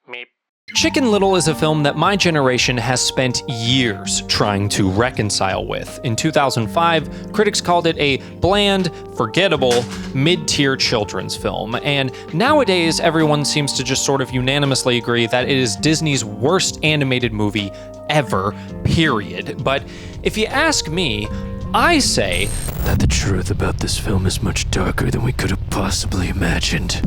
Meep. Chicken Little is a film that my generation has spent years trying to reconcile with. In 2005, critics called it a bland, forgettable, mid-tier children's film, and nowadays everyone seems to just sort of unanimously agree that it is Disney's worst animated movie ever, period. But if you ask me, I say that the truth about this film is much darker than we could have possibly imagined.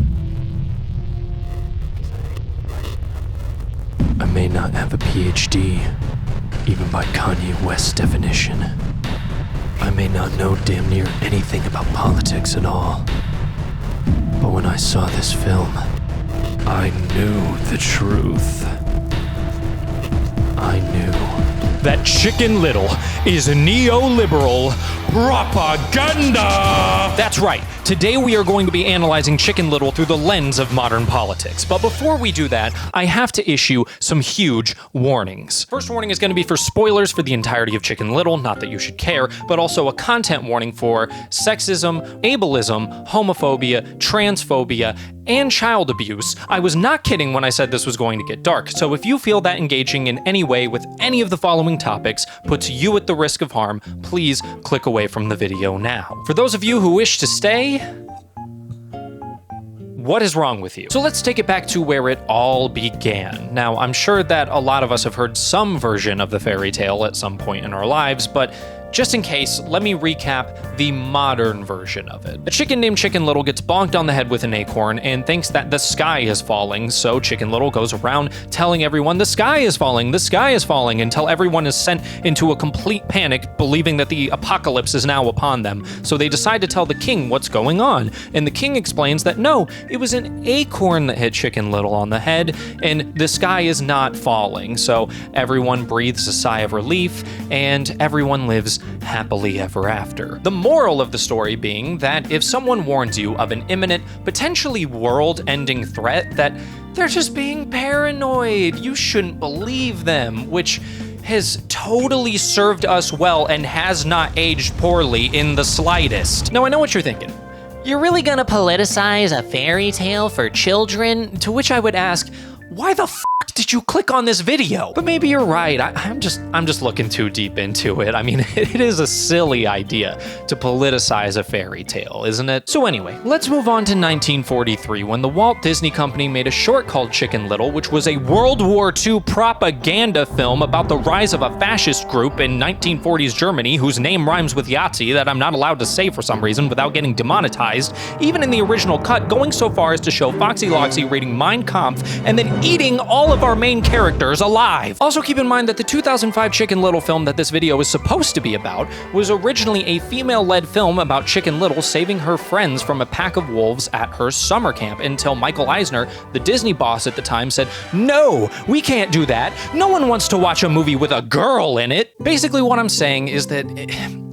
I may not have a PhD, even by Kanye West's definition. I may not know damn near anything about politics at all. But when I saw this film, I knew the truth. I knew that Chicken Little is neoliberal propaganda! That's right. Today we are going to be analyzing Chicken Little through the lens of modern politics. But before we do that, I have to issue some huge warnings. First warning is going to be for spoilers for the entirety of Chicken Little, not that you should care, but also a content warning for sexism, ableism, homophobia, transphobia, and child abuse. I was not kidding when I said this was going to get dark, so if you feel that engaging in any way with any of the following topics puts you at the risk of harm, please click away from the video now. For those of you who wish to stay, what is wrong with you? So let's take it back to where it all began. Now, I'm sure that a lot of us have heard some version of the fairy tale at some point in our lives, but just in case, let me recap the modern version of it. A chicken named Chicken Little gets bonked on the head with an acorn and thinks that the sky is falling, so Chicken Little goes around telling everyone the sky is falling, until everyone is sent into a complete panic, believing that the apocalypse is now upon them. So they decide to tell the king what's going on, and the king explains that no, it was an acorn that hit Chicken Little on the head, and the sky is not falling. So everyone breathes a sigh of relief, and everyone lives happily ever after. The moral of the story being that if someone warns you of an imminent, potentially world-ending threat, that they're just being paranoid. You shouldn't believe them, which has totally served us well and has not aged poorly in the slightest. Now, I know what you're thinking. You're really gonna politicize a fairy tale for children? To which I would ask, why the f did you click on this video? But maybe you're right. I'm just looking too deep into it. I mean, it is a silly idea to politicize a fairy tale, isn't it? So anyway, let's move on to 1943, when the Walt Disney Company made a short called Chicken Little, which was a World War II propaganda film about the rise of a fascist group in 1940s Germany whose name rhymes with Yahtzee that I'm not allowed to say for some reason without getting demonetized, even in the original cut, going so far as to show Foxy Loxy reading Mein Kampf and then eating all of our main characters alive. Also keep in mind that the 2005 Chicken Little film that this video is supposed to be about was originally a female-led film about Chicken Little saving her friends from a pack of wolves at her summer camp until Michael Eisner, the Disney boss at the time, said, "No, we can't do that. No one wants to watch a movie with a girl in it." Basically what I'm saying is that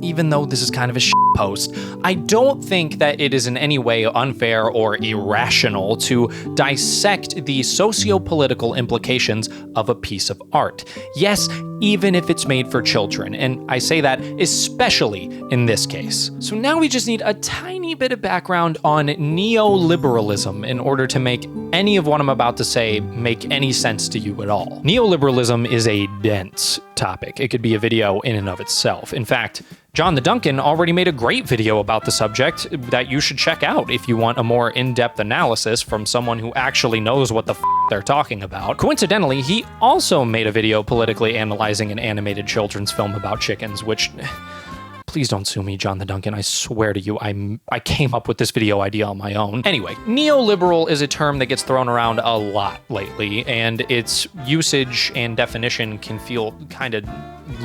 even though this is kind of a post, I don't think that it is in any way unfair or irrational to dissect the socio-political implications of a piece of art. Yes, even if it's made for children, and I say that especially in this case. So now we just need a tiny bit of background on neoliberalism in order to make any of what I'm about to say make any sense to you at all. Neoliberalism is a dense topic. It could be a video in and of itself. In fact, John the Duncan already made a great video about the subject that you should check out if you want a more in-depth analysis from someone who actually knows what the they're talking about. Coincidentally, he also made a video politically analyzing an animated children's film about chickens, which... Please don't sue me, John the Duncan. I swear to you, I came up with this video idea on my own. Anyway, neoliberal is a term that gets thrown around a lot lately, and its usage and definition can feel kind of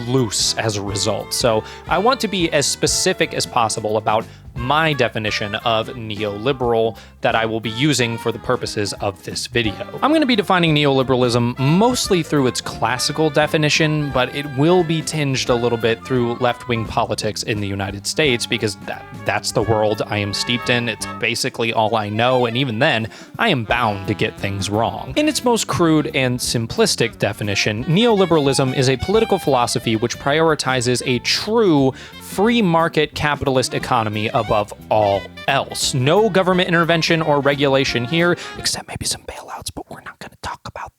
loose as a result. So I want to be as specific as possible about my definition of neoliberal that I will be using for the purposes of this video. I'm going to be defining neoliberalism mostly through its classical definition, but it will be tinged a little bit through left-wing politics in the United States because that's the world I am steeped in. It's basically all I know, and even then, I am bound to get things wrong. In its most crude and simplistic definition, neoliberalism is a political philosophy which prioritizes a true free market capitalist economy above all else. No government intervention or regulation here, except maybe some bailouts, but we're not going to talk about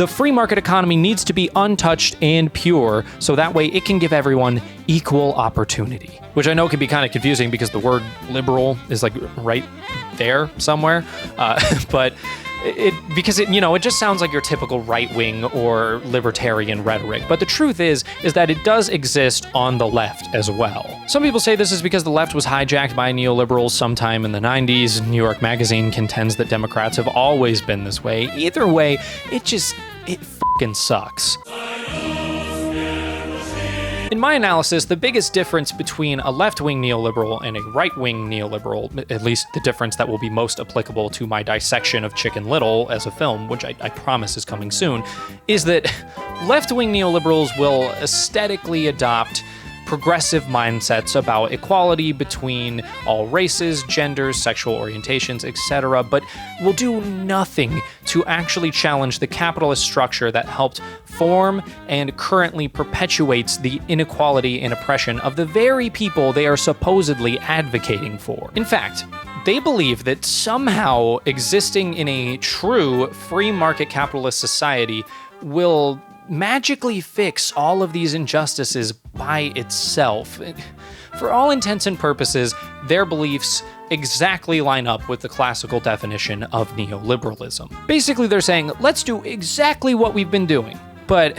The free market economy needs to be untouched and pure, so that way it can give everyone equal opportunity. Which I know can be kind of confusing because the word liberal is like right there somewhere, but it just sounds like your typical right-wing or libertarian rhetoric. But the truth is that it does exist on the left as well. Some people say this is because the left was hijacked by neoliberals sometime in the 90s. New York Magazine contends that Democrats have always been this way. Either way, it fucking sucks. In my analysis, the biggest difference between a left-wing neoliberal and a right-wing neoliberal, at least the difference that will be most applicable to my dissection of Chicken Little as a film, which I promise is coming soon, is that left-wing neoliberals will aesthetically adopt progressive mindsets about equality between all races, genders, sexual orientations, etc., but will do nothing to actually challenge the capitalist structure that helped form and currently perpetuates the inequality and oppression of the very people they are supposedly advocating for. In fact, they believe that somehow existing in a true free market capitalist society will magically fix all of these injustices by itself. For all intents and purposes, their beliefs exactly line up with the classical definition of neoliberalism. Basically, they're saying, let's do exactly what we've been doing, but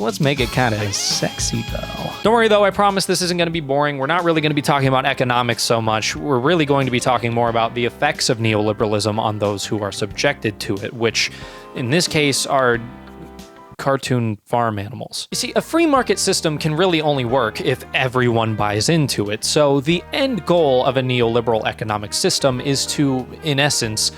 let's make it kind of sexy, though. Don't worry, though, I promise this isn't going to be boring. We're not really going to be talking about economics so much. We're really going to be talking more about the effects of neoliberalism on those who are subjected to it, which, in this case, are cartoon farm animals. You see, a free market system can really only work if everyone buys into it. So the end goal of a neoliberal economic system is to, in essence,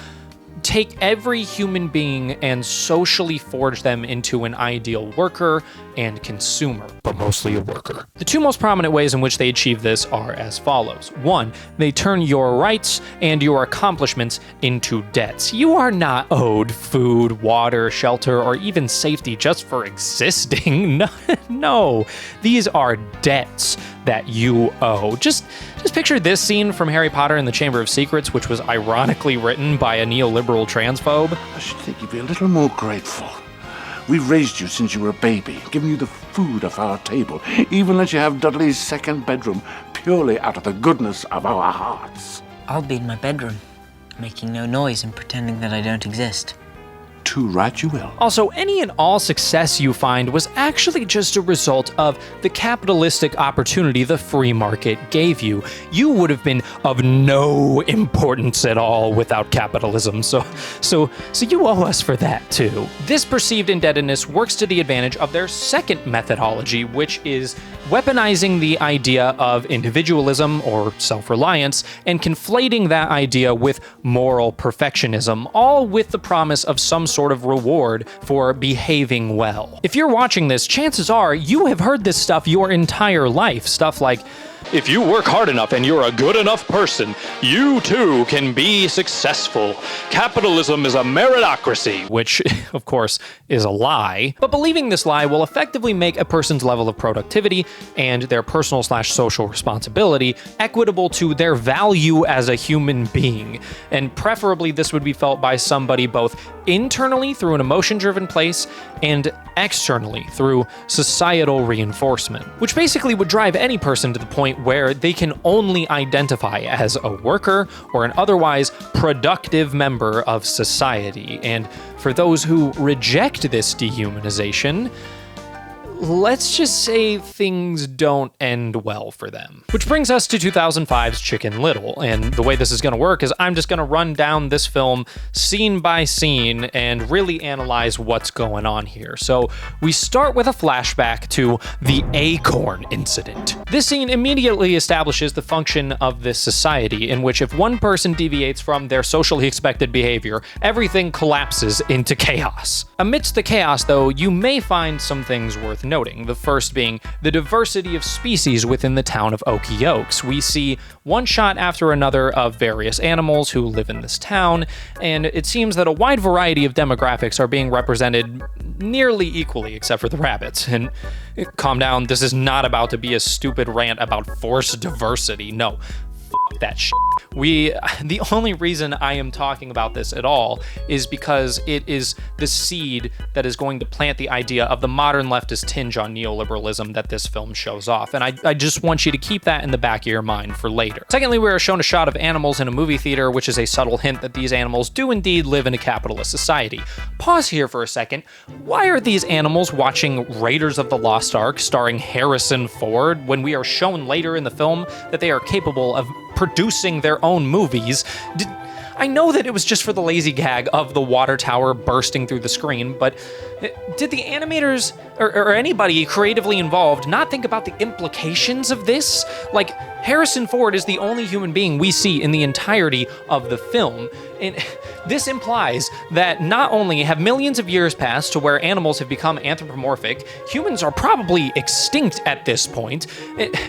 take every human being and socially forge them into an ideal worker and consumer, but mostly a worker. The two most prominent ways in which they achieve this are as follows. One, they turn your rights and your accomplishments into debts. You are not owed food, water, shelter, or even safety just for existing. No, these are debts that you owe. Just picture this scene from Harry Potter and the Chamber of Secrets, which was ironically written by a neoliberal transphobe. I should think you'd be a little more grateful. We've raised you since you were a baby, given you the food off our table, even let you have Dudley's second bedroom purely out of the goodness of our hearts. I'll be in my bedroom, making no noise and pretending that I don't exist. Too right you will. Also, any and all success you find was actually just a result of the capitalistic opportunity the free market gave you. You would have been of no importance at all without capitalism, so you owe us for that too. This perceived indebtedness works to the advantage of their second methodology, which is weaponizing the idea of individualism or self-reliance and conflating that idea with moral perfectionism, all with the promise of some sort of reward for behaving well. If you're watching this, chances are you have heard this stuff your entire life. Stuff like, if you work hard enough and you're a good enough person, you too can be successful. Capitalism is a meritocracy, which, of course, is a lie. But believing this lie will effectively make a person's level of productivity and their personal/social responsibility equitable to their value as a human being. And preferably, this would be felt by somebody both internally through an emotion-driven place and externally through societal reinforcement, which basically would drive any person to the point where they can only identify as a worker or an otherwise productive member of society. And for those who reject this dehumanization, let's just say things don't end well for them. Which brings us to 2005's Chicken Little, and the way this is going to work is I'm just going to run down this film scene by scene and really analyze what's going on here. So we start with a flashback to the Acorn incident. This scene immediately establishes the function of this society, in which if one person deviates from their socially expected behavior, everything collapses into chaos. Amidst the chaos, though, you may find some things worth noting, the first being the diversity of species within the town of Okie Oaks. We see one shot after another of various animals who live in this town, and it seems that a wide variety of demographics are being represented nearly equally, except for the rabbits. And calm down, this is not about to be a stupid rant about forced diversity. No, that shit. The only reason I am talking about this at all is because it is the seed that is going to plant the idea of the modern leftist tinge on neoliberalism that this film shows off. And I just want you to keep that in the back of your mind for later. Secondly, we are shown a shot of animals in a movie theater, which is a subtle hint that these animals do indeed live in a capitalist society. Pause here for a second. Why are these animals watching Raiders of the Lost Ark starring Harrison Ford when we are shown later in the film that they are capable of producing their own movies? I know that it was just for the lazy gag of the water tower bursting through the screen, but did the animators or anybody creatively involved not think about the implications of this? Like, Harrison Ford is the only human being we see in the entirety of the film. And this implies that not only have millions of years passed to where animals have become anthropomorphic, humans are probably extinct at this point.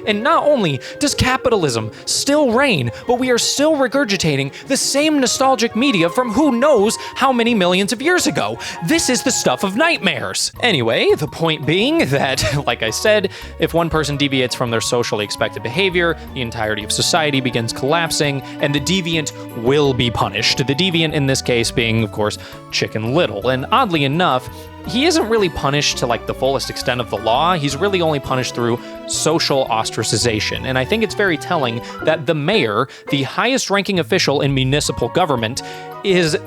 And not only does capitalism still reign, but we are still regurgitating the same nostalgic media from who knows how many millions of years ago. This is the stuff of nightmares. Anyway, the point being that, like I said, if one person deviates from their socially expected behavior, the entirety of society begins collapsing, and the deviant will be punished. The deviant in this case being, of course, Chicken Little. And oddly enough, he isn't really punished to like the fullest extent of the law. He's really only punished through social ostracization. And I think it's very telling that the mayor, the highest ranking official in municipal government, is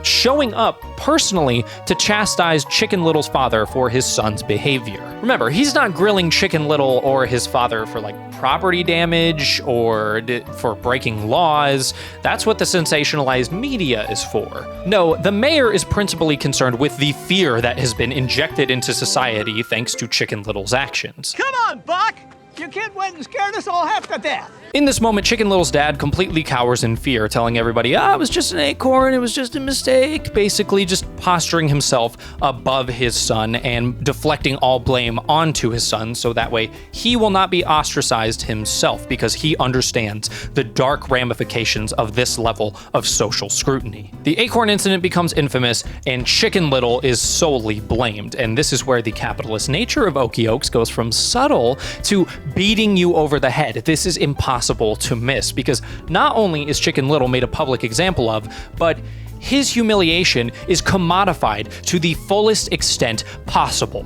showing up personally to chastise Chicken Little's father for his son's behavior. Remember, he's not grilling Chicken Little or his father for like property damage or for breaking laws. That's what the sensationalized media is for. No, the mayor is principally concerned with the fear that has been injected into society thanks to Chicken Little's actions. Come on, Buck! Your kid went and scared us all half to death. In this moment, Chicken Little's dad completely cowers in fear, telling everybody, it was just an acorn, it was just a mistake, basically just posturing himself above his son and deflecting all blame onto his son so that way he will not be ostracized himself because he understands the dark ramifications of this level of social scrutiny. The acorn incident becomes infamous and Chicken Little is solely blamed, and this is where the capitalist nature of Okie goes from subtle to beating you over the head. This is impossible to miss because not only is Chicken Little made a public example of, but his humiliation is commodified to the fullest extent possible.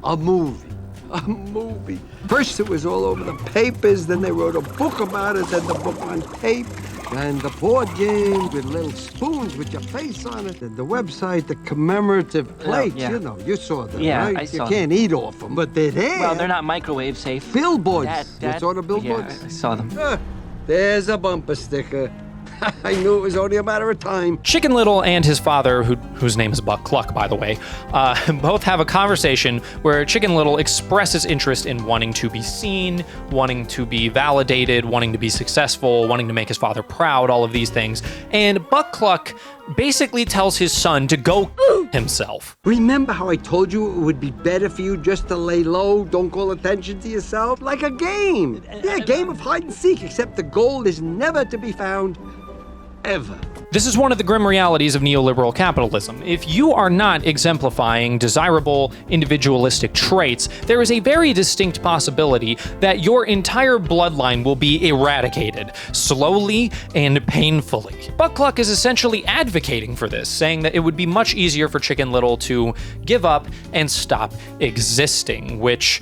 A movie. First it was all over the papers, then they wrote a book about it, then the book on tape, and the board game with little spoons with your face on it, and the website, the commemorative plates, yeah. you know, you saw them, Yeah, right? I saw You can't eat off them, but they're there. Well, they're not microwave safe. Billboards. Dad, You saw the billboards? Yeah, I saw them. There's a bumper sticker. I knew it was only a matter of time. Chicken Little and his father, whose name is Buck Cluck, by the way, both have a conversation where Chicken Little expresses interest in wanting to be seen, wanting to be validated, wanting to be successful, wanting to make his father proud, all of these things. And Buck Cluck basically tells his son to go himself. Remember how I told you it would be better for you just to lay low, don't call attention to yourself? Like a game. Yeah, a game of hide and seek, except the gold is never to be found, ever. This is one of the grim realities of neoliberal capitalism. If you are not exemplifying desirable individualistic traits, there is a very distinct possibility that your entire bloodline will be eradicated, slowly and painfully. Buck Cluck is essentially advocating for this, saying that it would be much easier for Chicken Little to give up and stop existing, which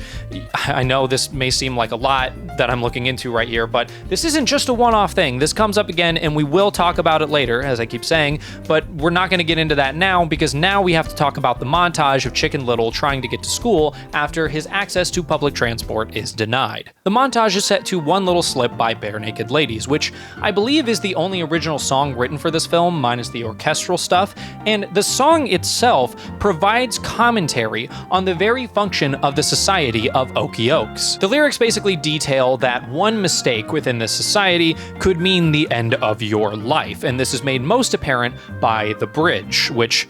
I know this may seem like a lot that I'm looking into right here, but this isn't just a one-off thing. This comes up again, and we will talk about it later, as I keep saying, but we're not going to get into that now because now we have to talk about the montage of Chicken Little trying to get to school after his access to public transport is denied. The montage is set to One Little Slip by Bare Naked Ladies, which I believe is the only original song written for this film, minus the orchestral stuff, and the song itself provides commentary on the very function of the society of Okie Oaks. The lyrics basically detail that one mistake within this society could mean the end of your life, and this is made most apparent by the bridge, which,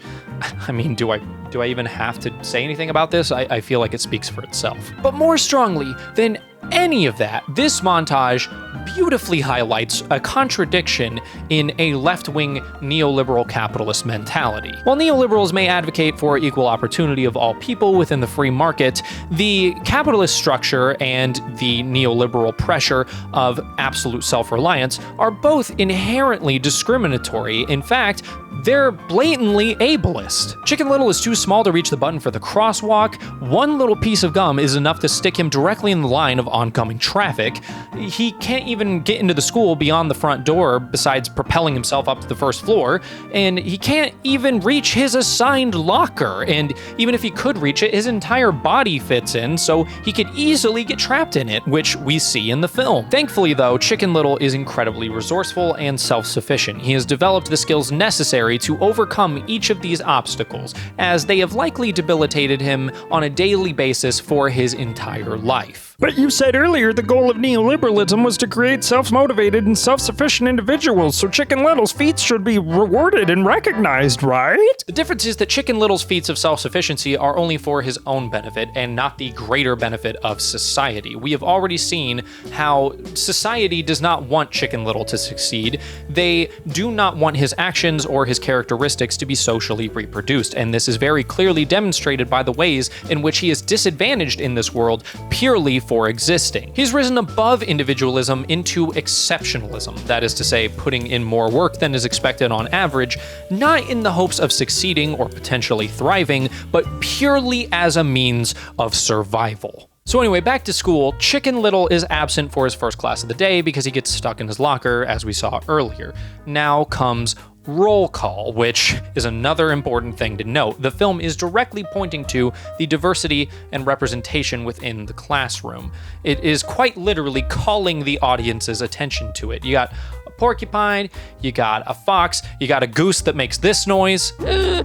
I mean, do I even have to say anything about this? I feel like it speaks for itself. But more strongly than any of that, this montage beautifully highlights a contradiction in a left-wing neoliberal capitalist mentality. While neoliberals may advocate for equal opportunity of all people within the free market, the capitalist structure and the neoliberal pressure of absolute self-reliance are both inherently discriminatory. In fact, they're blatantly ableist. Chicken Little is too small to reach the button for the crosswalk. One little piece of gum is enough to stick him directly in the line of oncoming traffic. He can't even get into the school beyond the front door besides propelling himself up to the first floor, and he can't even reach his assigned locker. And even if he could reach it, his entire body fits in, so he could easily get trapped in it, which we see in the film. Thankfully, though, Chicken Little is incredibly resourceful and self-sufficient. He has developed the skills necessary to overcome each of these obstacles, as they have likely debilitated him on a daily basis for his entire life. But you said earlier the goal of neoliberalism was to create self-motivated and self-sufficient individuals, so Chicken Little's feats should be rewarded and recognized, right? The difference is that Chicken Little's feats of self-sufficiency are only for his own benefit and not the greater benefit of society. We have already seen how society does not want Chicken Little to succeed. They do not want his actions or his characteristics to be socially reproduced, and this is very clearly demonstrated by the ways in which he is disadvantaged in this world purely for existing. He's risen above individualism into exceptionalism, that is to say, putting in more work than is expected on average, not in the hopes of succeeding or potentially thriving, but purely as a means of survival. So anyway, back to school, Chicken Little is absent for his first class of the day because he gets stuck in his locker, as we saw earlier. Now comes roll call, which is another important thing to note. The film is directly pointing to the diversity and representation within the classroom. It is quite literally calling the audience's attention to it. You got a porcupine, you got a fox, you got a goose that makes this noise.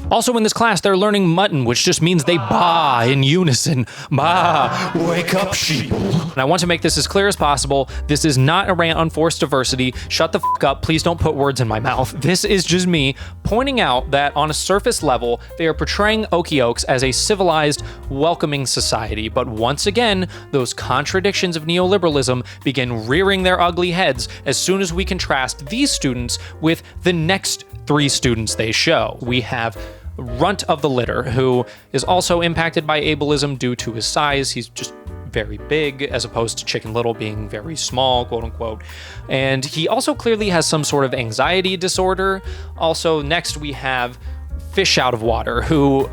Also in this class, they're learning mutton, which just means they baa in unison. Baa, wake up, sheep. And I want to make this as clear as possible. This is not a rant on forced diversity. Shut the fuck up. Please don't put words in my mouth. This is just me pointing out that on a surface level, they are portraying Okiokes as a civilized, welcoming society. But once again, those contradictions of neoliberalism begin rearing their ugly heads as soon as we contrast these students with the next three students they show. We have Runt of the Litter, who is also impacted by ableism due to his size. He's just very big, as opposed to Chicken Little being very small, quote unquote. And he also clearly has some sort of anxiety disorder. Also, next we have Fish Out of Water, who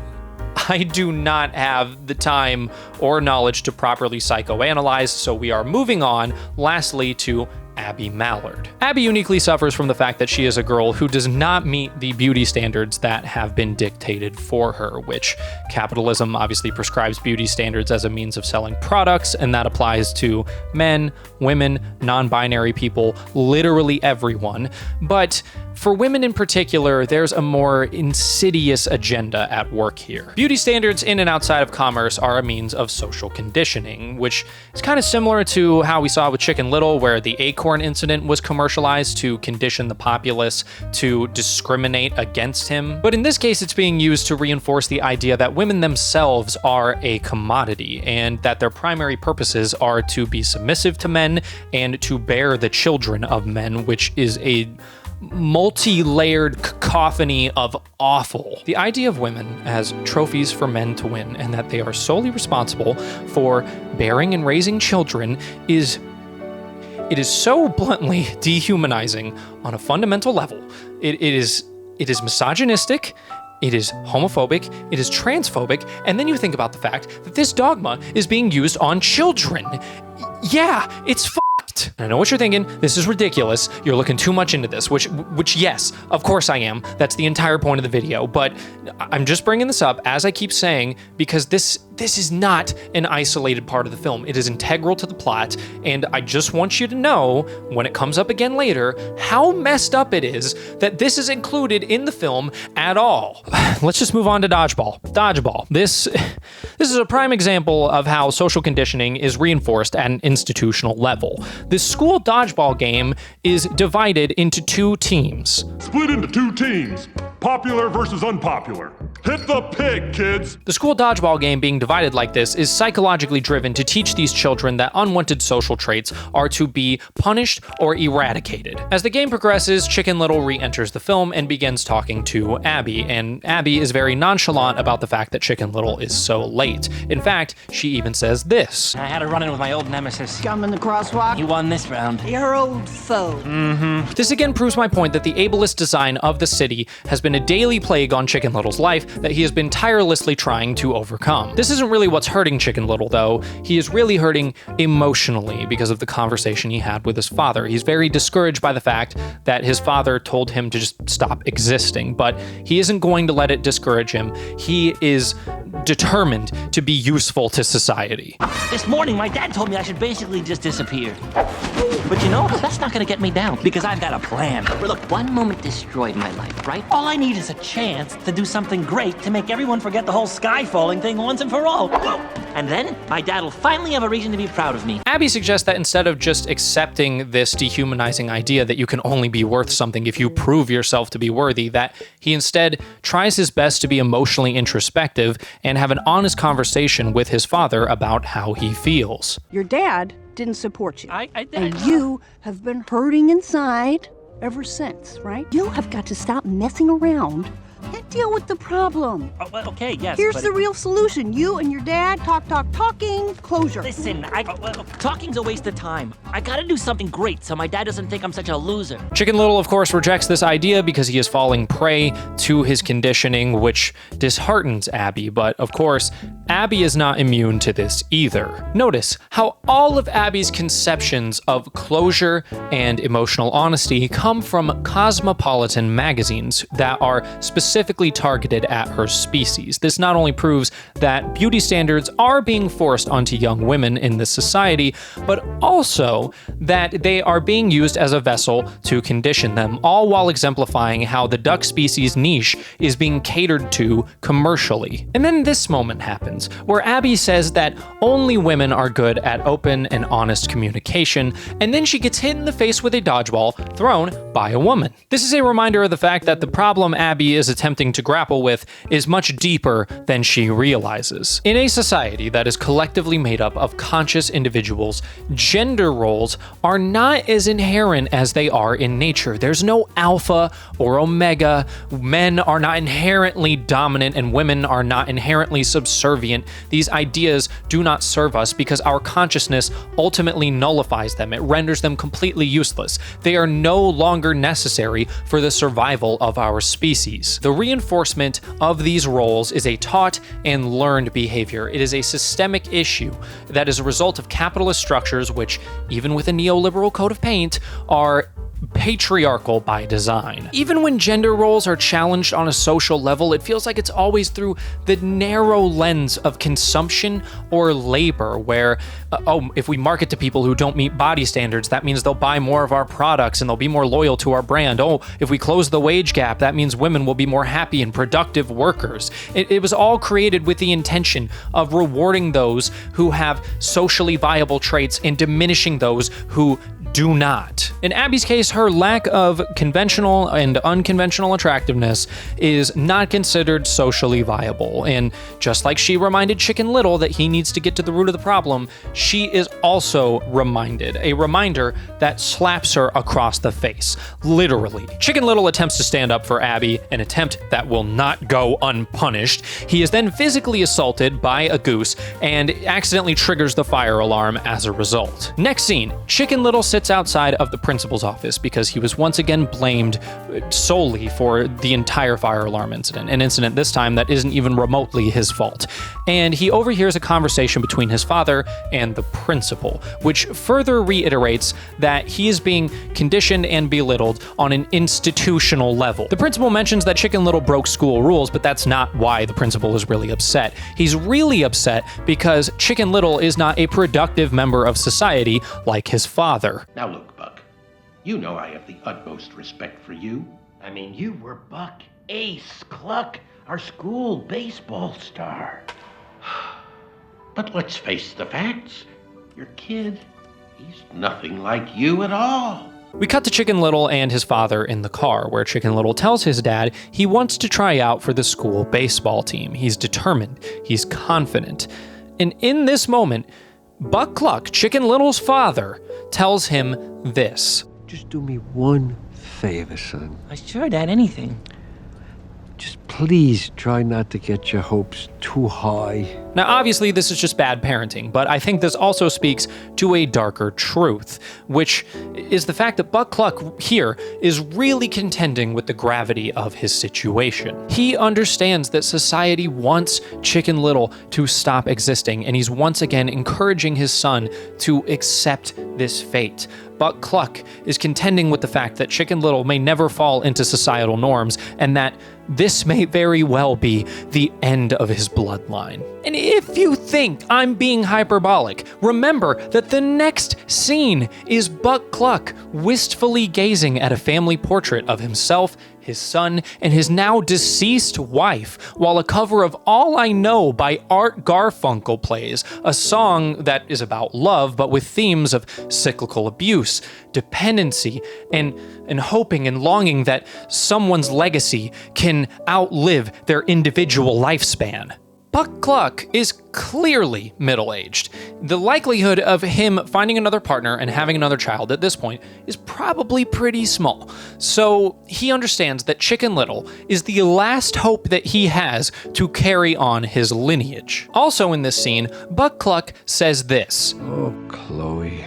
I do not have the time or knowledge to properly psychoanalyze, so we are moving on, lastly, to Abby Mallard. Abby uniquely suffers from the fact that she is a girl who does not meet the beauty standards that have been dictated for her, which capitalism obviously prescribes beauty standards as a means of selling products, and that applies to men, women, non-binary people, literally everyone. But for women in particular, there's a more insidious agenda at work here. Beauty standards in and outside of commerce are a means of social conditioning, which is kind of similar to how we saw with Chicken Little, where the acorn incident was commercialized to condition the populace to discriminate against him. But in this case, it's being used to reinforce the idea that women themselves are a commodity, and that their primary purposes are to be submissive to men and to bear the children of men, which is a multi-layered cacophony of awful. The idea of women as trophies for men to win, and that they are solely responsible for bearing and raising children, is so bluntly dehumanizing on a fundamental level. It is misogynistic, it is homophobic, it is transphobic, and then you think about the fact that this dogma is being used on children. Yeah, it's fucked. I know what you're thinking. This is ridiculous. You're looking too much into this, which yes, of course I am. That's the entire point of the video, but I'm just bringing this up, as I keep saying, because this is not an isolated part of the film. It is integral to the plot, and I just want you to know, when it comes up again later, how messed up it is that this is included in the film at all. Let's just move on to Dodgeball. Dodgeball. This is a prime example of how social conditioning is reinforced at an institutional level. This school dodgeball game is divided into two teams. Split into two teams, popular versus unpopular. Hit the pig, kids! The school dodgeball game being divided like this is psychologically driven to teach these children that unwanted social traits are to be punished or eradicated. As the game progresses, Chicken Little re-enters the film and begins talking to Abby, and Abby is very nonchalant about the fact that Chicken Little is so late. In fact, she even says this. I had a run-in with my old nemesis. Gum in the crosswalk. You won this round. Your old foe. This again proves my point that the ableist design of the city has been a daily plague on Chicken Little's life that he has been tirelessly trying to overcome. This isn't really what's hurting Chicken Little, though. He is really hurting emotionally because of the conversation he had with his father. He's very discouraged by the fact that his father told him to just stop existing, but he isn't going to let it discourage him. He is determined to be useful to society. This morning, my dad told me I should basically just disappear. But you know, that's not gonna get me down, because I've got a plan. Look, one moment destroyed my life, right? All I need is a chance to do something great to make everyone forget the whole sky falling thing once and for all. Whoa. And then, my dad will finally have a reason to be proud of me. Abby suggests that instead of just accepting this dehumanizing idea that you can only be worth something if you prove yourself to be worthy, that he instead tries his best to be emotionally introspective and have an honest conversation with his father about how he feels. Your dad didn't support you. I And you have been hurting inside ever since, right? You have got to stop messing around and deal with the problem. Oh, well, okay, yes, Here's but the real solution. You and your dad talking, closure. Listen, talking's a waste of time. I gotta do something great so my dad doesn't think I'm such a loser. Chicken Little, of course, rejects this idea because he is falling prey to his conditioning, which disheartens Abby. But, of course, Abby is not immune to this either. Notice how all of Abby's conceptions of closure and emotional honesty come from cosmopolitan magazines that are specifically targeted at her species. This not only proves that beauty standards are being forced onto young women in this society, but also that they are being used as a vessel to condition them, all while exemplifying how the duck species niche is being catered to commercially. And then this moment happens, where Abby says that only women are good at open and honest communication, and then she gets hit in the face with a dodgeball thrown by a woman. This is a reminder of the fact that the problem Abby is attempting to grapple with is much deeper than she realizes. In a society that is collectively made up of conscious individuals, gender roles are not as inherent as they are in nature. There's no alpha or omega. Men are not inherently dominant and women are not inherently subservient. These ideas do not serve us because our consciousness ultimately nullifies them. It renders them completely useless. They are no longer necessary for the survival of our species. The reinforcement of these roles is a taught and learned behavior. It is a systemic issue that is a result of capitalist structures which, even with a neoliberal coat of paint, are patriarchal by design. Even when gender roles are challenged on a social level, it feels like it's always through the narrow lens of consumption or labor, where, if we market to people who don't meet body standards, that means they'll buy more of our products and they'll be more loyal to our brand. Oh, if we close the wage gap, that means women will be more happy and productive workers. It was all created with the intention of rewarding those who have socially viable traits and diminishing those who do not. In Abby's case, her lack of conventional and unconventional attractiveness is not considered socially viable. And just like she reminded Chicken Little that he needs to get to the root of the problem, she is also reminded, a reminder that slaps her across the face, literally. Chicken Little attempts to stand up for Abby, an attempt that will not go unpunished. He is then physically assaulted by a goose and accidentally triggers the fire alarm as a result. Next scene, Chicken Little sits outside of the principal's office because he was once again blamed solely for the entire fire alarm incident, an incident this time that isn't even remotely his fault. And he overhears a conversation between his father and the principal, which further reiterates that he is being conditioned and belittled on an institutional level. The principal mentions that Chicken Little broke school rules, but that's not why the principal is really upset. He's really upset because Chicken Little is not a productive member of society like his father. Now look, Buck, you know I have the utmost respect for you. I mean, you were Buck Ace Cluck, our school baseball star. But let's face the facts. Your kid, he's nothing like you at all. We cut to Chicken Little and his father in the car, where Chicken Little tells his dad he wants to try out for the school baseball team. He's determined. He's confident. And in this moment, Buck Cluck, Chicken Little's father, tells him this. Just do me one favor, son. Sure, Dad, anything. Just please try not to get your hopes too high. Now, obviously, this is just bad parenting, but I think this also speaks to a darker truth, which is the fact that Buck Cluck here is really contending with the gravity of his situation. He understands that society wants Chicken Little to stop existing, and he's once again encouraging his son to accept this fate. Buck Cluck is contending with the fact that Chicken Little may never fall into societal norms, and that this may very well be the end of his bloodline. And if you think I'm being hyperbolic, remember that the next scene is Buck Cluck wistfully gazing at a family portrait of himself, his son, and his now deceased wife, while a cover of All I Know by Art Garfunkel plays, a song that is about love, but with themes of cyclical abuse, dependency, and hoping and longing that someone's legacy can outlive their individual lifespan. Buck Cluck is clearly middle-aged. The likelihood of him finding another partner and having another child at this point is probably pretty small. So he understands that Chicken Little is the last hope that he has to carry on his lineage. Also in this scene, Buck Cluck says this. Oh, Chloe,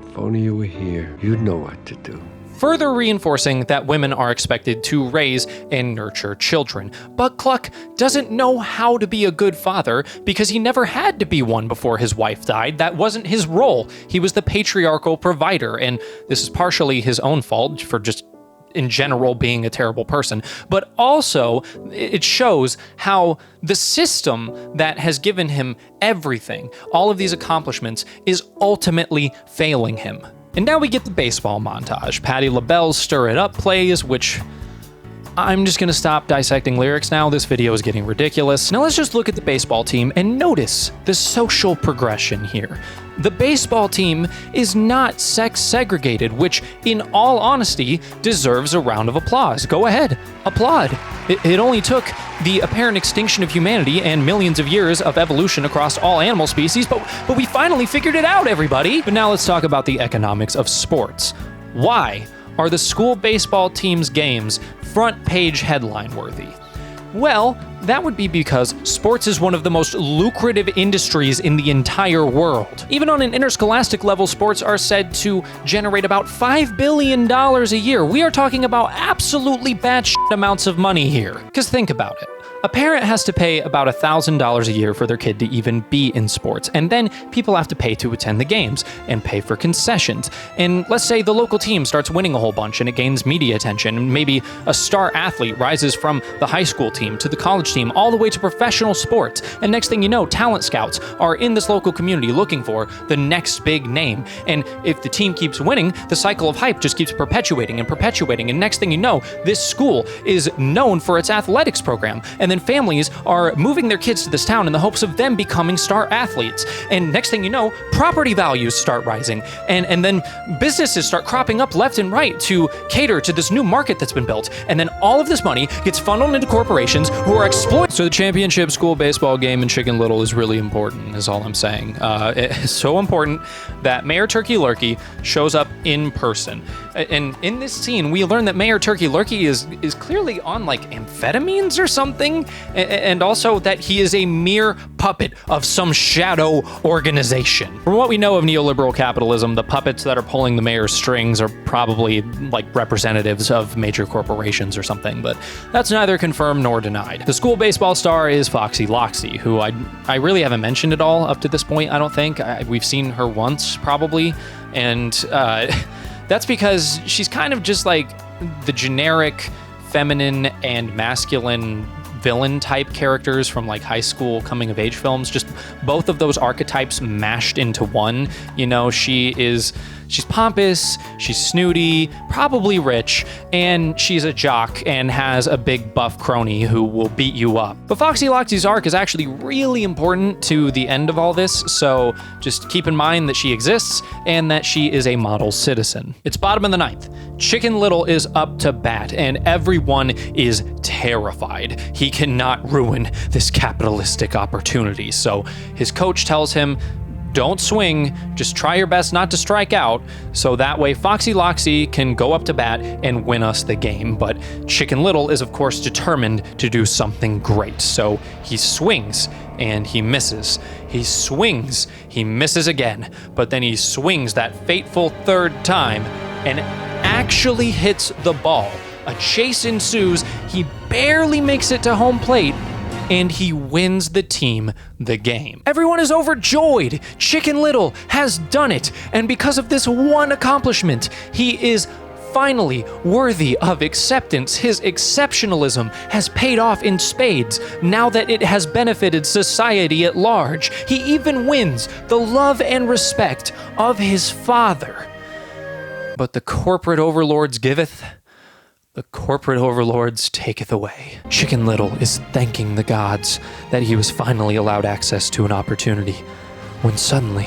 if only you were here, you'd know what to do. Further reinforcing that women are expected to raise and nurture children. Buck Cluck doesn't know how to be a good father because he never had to be one before his wife died. That wasn't his role. He was the patriarchal provider, and this is partially his own fault for just in general being a terrible person, but also it shows how the system that has given him everything, all of these accomplishments, is ultimately failing him. And now we get the baseball montage. Patti LaBelle's Stir It Up plays, which I'm just gonna stop dissecting lyrics now. This video is getting ridiculous. Now let's just look at the baseball team and notice the social progression here. The baseball team is not sex segregated, which in all honesty deserves a round of applause. Go ahead, applaud. It only took the apparent extinction of humanity and millions of years of evolution across all animal species, but we finally figured it out, everybody. But now let's talk about the economics of sports. Why are the school baseball team's games front page headline worthy? Well, that would be because sports is one of the most lucrative industries in the entire world. Even on an interscholastic level, sports are said to generate about $5 billion a year. We are talking about absolutely batshit amounts of money here. Because think about it. A parent has to pay about $1,000 a year for their kid to even be in sports, and then people have to pay to attend the games and pay for concessions. And let's say the local team starts winning a whole bunch and it gains media attention, and maybe a star athlete rises from the high school team to the college team all the way to professional sports. And next thing you know, talent scouts are in this local community looking for the next big name. And if the team keeps winning, the cycle of hype just keeps perpetuating and perpetuating. And next thing you know, this school is known for its athletics program. And then families are moving their kids to this town in the hopes of them becoming star athletes. And next thing you know, property values start rising. And then businesses start cropping up left and right to cater to this new market that's been built. And then all of this money gets funneled into corporations who are exploiting. So the championship school baseball game in Chicken Little is really important, is all I'm saying. It's so important that Mayor Turkey Lurkey shows up in person. And in this scene, we learn that Mayor Turkey Lurkey is clearly on like amphetamines or something, and also that he is a mere puppet of some shadow organization. From what we know of neoliberal capitalism, the puppets that are pulling the mayor's strings are probably like representatives of major corporations or something, but that's neither confirmed nor denied. The school baseball star is Foxy Loxy, who I really haven't mentioned at all up to this point, I don't think. We've seen her once, probably, and that's because she's kind of just like the generic feminine and masculine villain type characters from like high school coming of age films, just both of those archetypes mashed into one. You know, she is She's pompous, she's snooty, probably rich, and she's a jock and has a big buff crony who will beat you up. But Foxy Loxy's arc is actually really important to the end of all this, so just keep in mind that she exists and that she is a model citizen. It's bottom of the ninth. Chicken Little is up to bat, and everyone is terrified. He cannot ruin this capitalistic opportunity. So his coach tells him, don't swing, just try your best not to strike out, so that way Foxy Loxy can go up to bat and win us the game. But Chicken Little is of course determined to do something great, so he swings and he misses. He swings, he misses again, but then he swings that fateful third time and actually hits the ball. A chase ensues, he barely makes it to home plate, and he wins the team the game. Everyone is overjoyed. Chicken Little has done it, and because of this one accomplishment, he is finally worthy of acceptance. His exceptionalism has paid off in spades now that it has benefited society at large. He even wins the love and respect of his father. But the corporate overlords giveth, the corporate overlords taketh away. Chicken Little is thanking the gods that he was finally allowed access to an opportunity, when suddenly,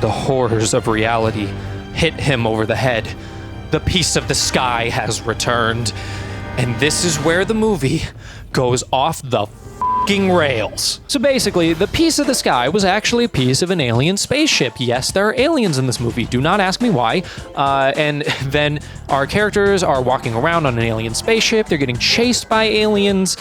the horrors of reality hit him over the head. The piece of the sky has returned, and this is where the movie goes off the f***ing rails. So basically, the piece of the sky was actually a piece of an alien spaceship. Yes, there are aliens in this movie. Do not ask me why. And then our characters are walking around on an alien spaceship. They're getting chased by aliens.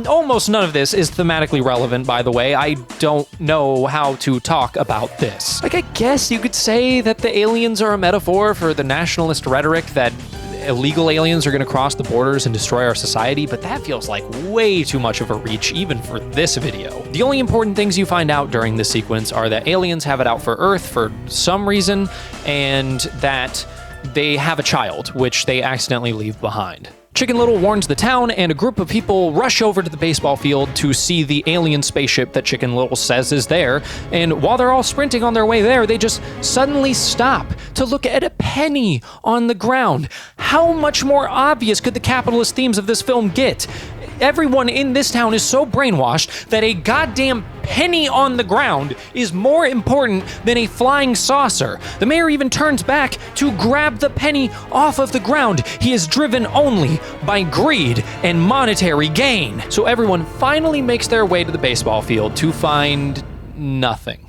Almost none of this is thematically relevant, by the way. I don't know how to talk about this. Like, I guess you could say that the aliens are a metaphor for the nationalist rhetoric that illegal aliens are going to cross the borders and destroy our society, but that feels like way too much of a reach even for this video. The only important things you find out during this sequence are that aliens have it out for Earth for some reason, and that they have a child, which they accidentally leave behind. Chicken Little warns the town, and a group of people rush over to the baseball field to see the alien spaceship that Chicken Little says is there, and while they're all sprinting on their way there, they just suddenly stop to look at a penny on the ground. How much more obvious could the capitalist themes of this film get? Everyone in this town is so brainwashed that a goddamn penny on the ground is more important than a flying saucer. The mayor even turns back to grab the penny off of the ground. He is driven only by greed and monetary gain. So everyone finally makes their way to the baseball field to find nothing.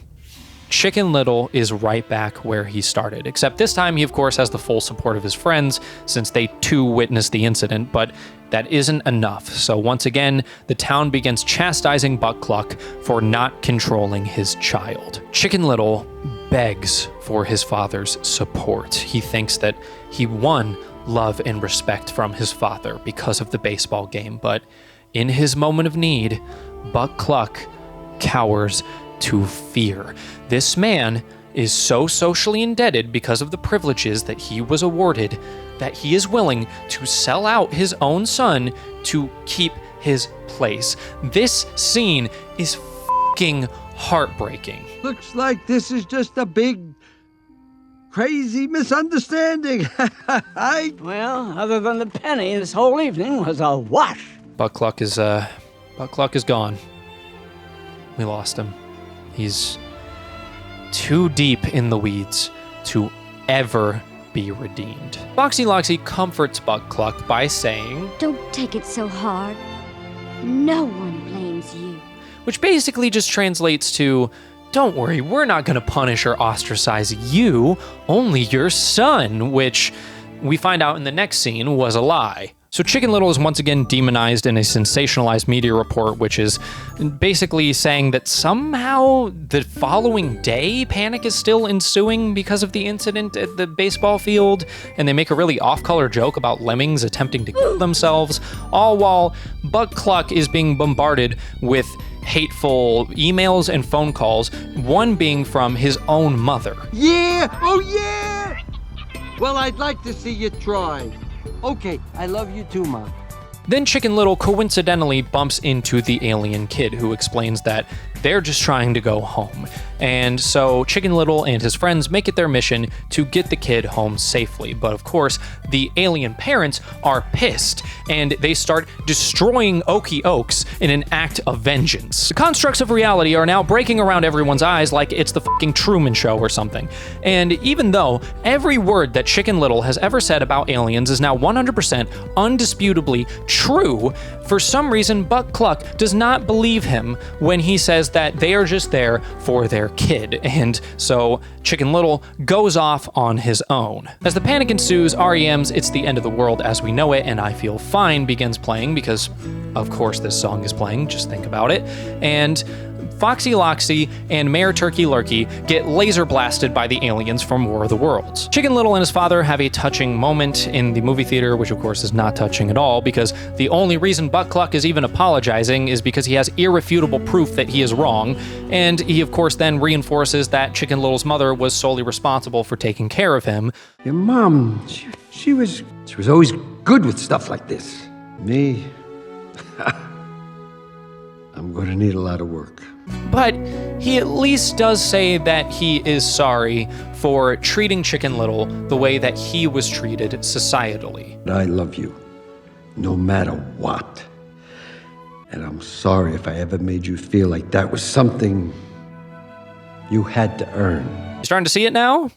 Chicken Little is right back where he started, except this time he of course has the full support of his friends since they too witnessed the incident, but that isn't enough. So once again, the town begins chastising Buck Cluck for not controlling his child. Chicken Little begs for his father's support. He thinks that he won love and respect from his father because of the baseball game, but in his moment of need, Buck Cluck cowers to fear. This man is so socially indebted because of the privileges that he was awarded that he is willing to sell out his own son to keep his place. This scene is f***ing heartbreaking. Looks like this is just a big, crazy misunderstanding. Well, other than the penny, this whole evening was a wash. Buck Cluck is gone. We lost him. He's too deep in the weeds to ever be redeemed. Foxy Loxy comforts Buck Cluck by saying, "Don't take it so hard. No one blames you." Which basically just translates to, don't worry, we're not going to punish or ostracize you, only your son, which we find out in the next scene was a lie. So Chicken Little is once again demonized in a sensationalized media report, which is basically saying that somehow the following day, panic is still ensuing because of the incident at the baseball field, and they make a really off-color joke about lemmings attempting to kill themselves, all while Buck Cluck is being bombarded with hateful emails and phone calls, one being from his own mother. Yeah! Oh, yeah! Well, I'd like to see you try. Okay, I love you too, Mom. Then Chicken Little coincidentally bumps into the alien kid, who explains that they're just trying to go home. And so Chicken Little and his friends make it their mission to get the kid home safely. But of course, the alien parents are pissed, and they start destroying Okie Oaks in an act of vengeance. The constructs of reality are now breaking around everyone's eyes like it's the fucking Truman Show or something. And even though every word that Chicken Little has ever said about aliens is now 100% undisputably true, for some reason Buck Cluck does not believe him when he says that they are just there for their kid. And so Chicken Little goes off on his own. As the panic ensues, REM's It's the End of the World as We Know It and I Feel Fine begins playing, because of course this song is playing, just think about it. And Foxy Loxy and Mayor Turkey Lurkey get laser blasted by the aliens from War of the Worlds. Chicken Little and his father have a touching moment in the movie theater, which of course is not touching at all, because the only reason Buck Cluck is even apologizing is because he has irrefutable proof that he is wrong, and he of course then reinforces that Chicken Little's mother was solely responsible for taking care of him. Your mom, she was always good with stuff like this. Me, I'm going to need a lot of work. But he at least does say that he is sorry for treating Chicken Little the way that he was treated societally. I love you, no matter what. And I'm sorry if I ever made you feel like that was something you had to earn. You starting to see it now?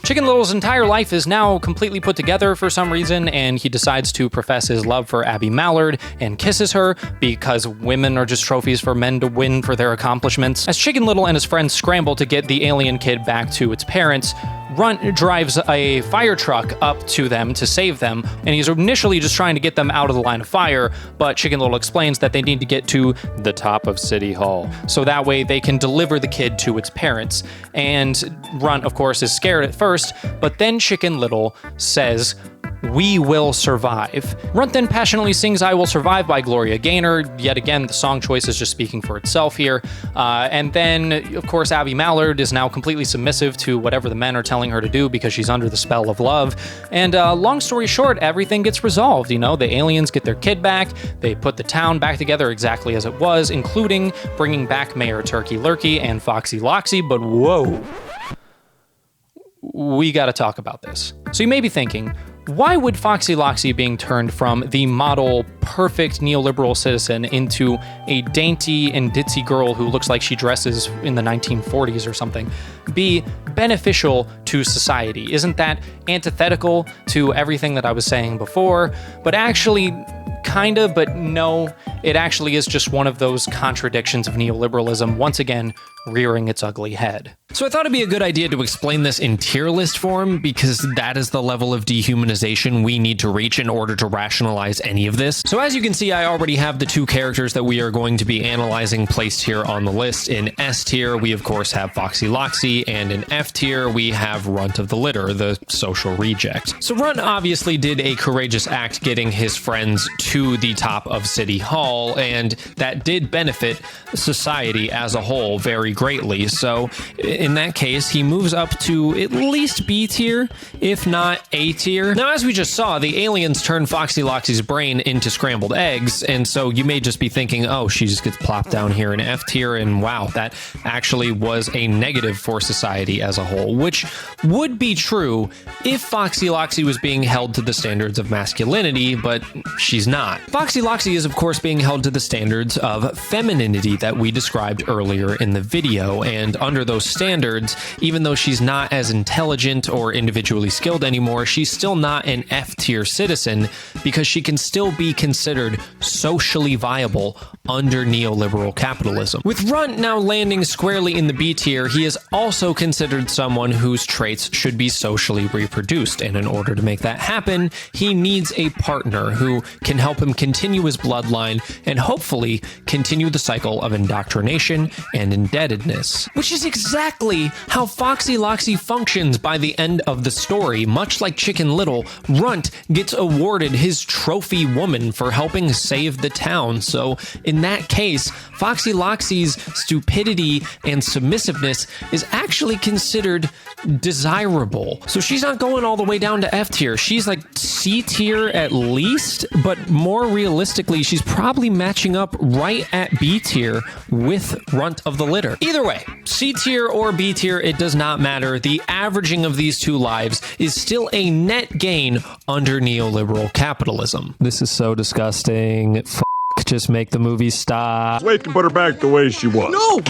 Chicken Little's entire life is now completely put together for some reason, and he decides to profess his love for Abby Mallard and kisses her because women are just trophies for men to win for their accomplishments. As Chicken Little and his friends scramble to get the alien kid back to its parents, Runt drives a fire truck up to them to save them, and he's initially just trying to get them out of the line of fire, but Chicken Little explains that they need to get to the top of City Hall, so that way they can deliver the kid to its parents. And Runt, of course, is scared at first, but then Chicken Little says, "We will survive." Runt then passionately sings I Will Survive by Gloria Gaynor. Yet again, the song choice is just speaking for itself here. And then, of course, Abby Mallard is now completely submissive to whatever the men are telling her to do because she's under the spell of love. And long story short, everything gets resolved. You know, the aliens get their kid back. They put the town back together exactly as it was, including bringing back Mayor Turkey Lurkey and Foxy Loxy. But whoa, we got to talk about this. So you may be thinking, why would Foxy Loxy being turned from the model, perfect neoliberal citizen into a dainty and ditzy girl who looks like she dresses in the 1940s or something be beneficial to society? Isn't that antithetical to everything that I was saying before? But actually, kind of, but no, it actually is just one of those contradictions of neoliberalism, once again, rearing its ugly head. So I thought it'd be a good idea to explain this in tier list form, because that is the level of dehumanization we need to reach in order to rationalize any of this. So as you can see, I already have the two characters that we are going to be analyzing placed here on the list. In S tier, we of course have Foxy Loxy, and in F tier, we have Runt of the Litter, the social reject. So Runt obviously did a courageous act getting his friends to the top of City Hall, and that did benefit society as a whole very greatly. So in that case, he moves up to at least B tier, if not A tier. Now, as we just saw, the aliens turn Foxy Loxy's brain into scrambled eggs, and so you may just be thinking, oh, she just gets plopped down here in F tier, and wow, that actually was a negative for society as a whole, which would be true if Foxy Loxy was being held to the standards of masculinity, but she's not. Foxy Loxy is, of course, being held to the standards of femininity that we described earlier in the video, and under those standards, even though she's not as intelligent or individually skilled anymore, she's still not an F-tier citizen because she can still be considered socially viable under neoliberal capitalism. With Runt now landing squarely in the B tier, he is also considered someone whose traits should be socially reproduced, and in order to make that happen, he needs a partner who can help him continue his bloodline and hopefully continue the cycle of indoctrination and indebtedness. Which is exactly how Foxy Loxy functions by the end of the story. Much like Chicken Little, Runt gets awarded his trophy woman for helping save the town. So in that case, Foxy Loxy's stupidity and submissiveness is actually considered desirable. So she's not going all the way down to F tier. She's like C tier at least, but more realistically, she's probably probably matching up right at B tier with runt of the litter. Either way, C tier or B tier, it does not matter. The averaging of these two lives is still a net gain under neoliberal capitalism. This is so disgusting. Just make the movie stop. Wait to put her back the way she was. No!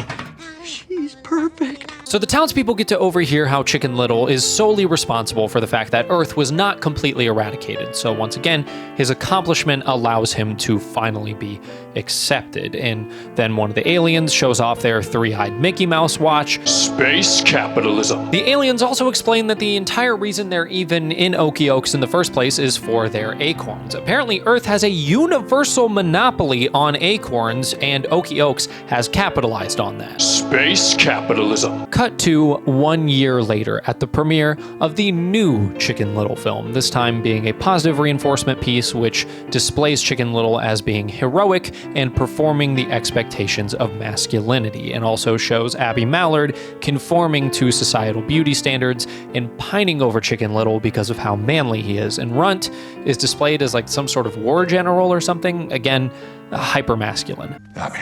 She's perfect. So the townspeople get to overhear how Chicken Little is solely responsible for the fact that Earth was not completely eradicated. So once again, his accomplishment allows him to finally be accepted. And then one of the aliens shows off their three-eyed Mickey Mouse watch. Space capitalism. The aliens also explain that the entire reason they're even in Okie Oaks in the first place is for their acorns. Apparently, Earth has a universal monopoly on acorns, and Okie Oaks has capitalized on that. Space capitalism. Cut to 1 year later at the premiere of the new Chicken Little film, this time being a positive reinforcement piece which displays Chicken Little as being heroic and performing the expectations of masculinity, and also shows Abby Mallard conforming to societal beauty standards and pining over Chicken Little because of how manly he is. And Runt is displayed as like some sort of war general or something, again, hyper masculine. Abby.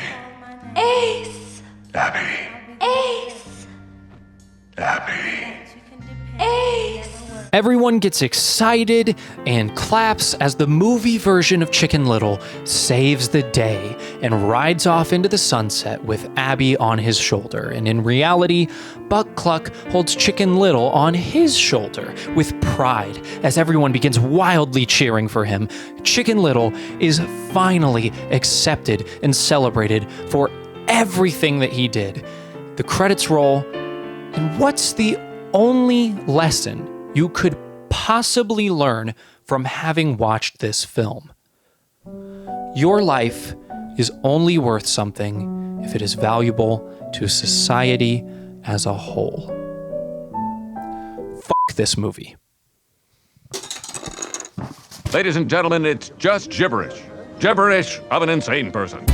Ace! Abby. Ace! Abby. Ace! Everyone gets excited and claps as the movie version of Chicken Little saves the day and rides off into the sunset with Abby on his shoulder. And in reality, Buck Cluck holds Chicken Little on his shoulder with pride as everyone begins wildly cheering for him. Chicken Little is finally accepted and celebrated for everything that he did. The credits roll, and what's the only lesson you could possibly learn from having watched this film? Your life is only worth something if it is valuable to society as a whole. Fuck this movie. Ladies and gentlemen, it's just gibberish. Gibberish of an insane person.